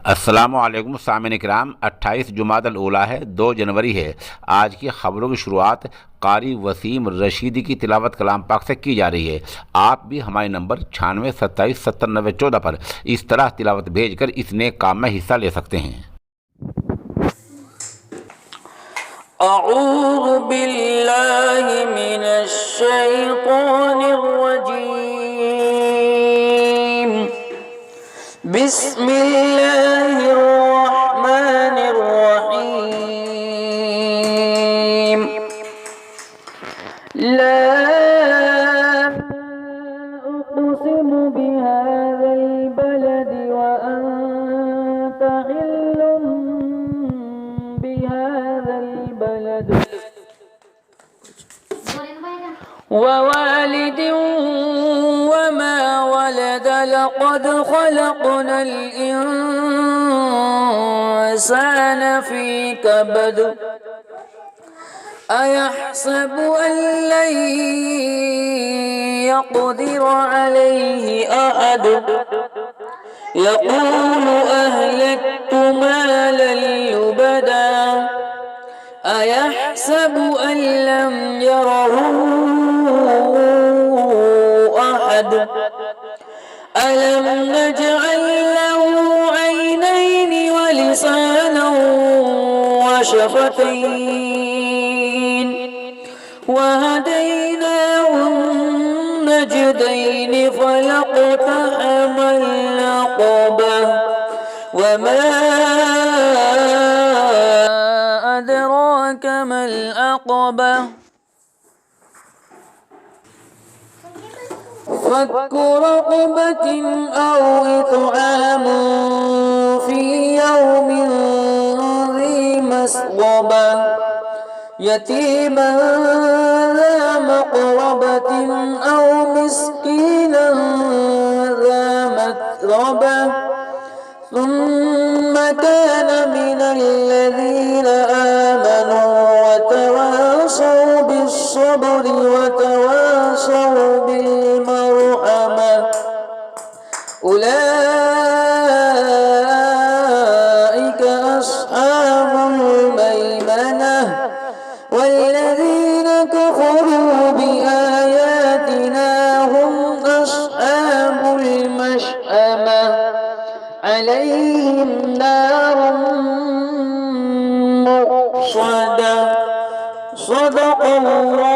अस्सलामुअलैकुम सामिन इकराम। 28 जुमादल ऊला है, 2 जनवरी है। आज की खबरों की शुरुआत कारी वसीम रशीदी की तिलावत कलाम पाक से की जा रही है। आप भी हमारे नंबर 9627709014 पर इस तरह तिलावत भेजकर इस नेक काम में हिस्सा ले सकते हैं। अऊज़ु बिल्लाहि मिनश शैतानिर रजीम। बिस्मिल्लाहिर रहमानिर रहीम। ला उक़सिमु बिहाज़ल बलदि व अंत हिल्लुम बिहाज़ल बलद ववालिद वमा वलद लक़द ख़लक़नल इंसान फ़ी कबद अयहसबु अन लन यक़दिर अलैहि अहद यक़ूलु अहलक्तु मालन लुबदा अयहसबु अन लम यरहु अहद अलम नजअल लहु ऐनैन वलिसाना वशफ़तैन वहदैनाहु النجدين فلاقتحم العقبة وما أدراك ما العقبة فك رقبة أو إطعام في يوم ذي مسغبة يتيما ذا مقربة أو مسكينا ذا متربة ثم كان من الذين آمنوا وتواصوا بالصبر وتواصوا بالمرحمة أولئك أصحاب الميمنة والذين كفروا بآياتنا هم أصحاب المشأمة عليهم نار مؤصدة صدق الله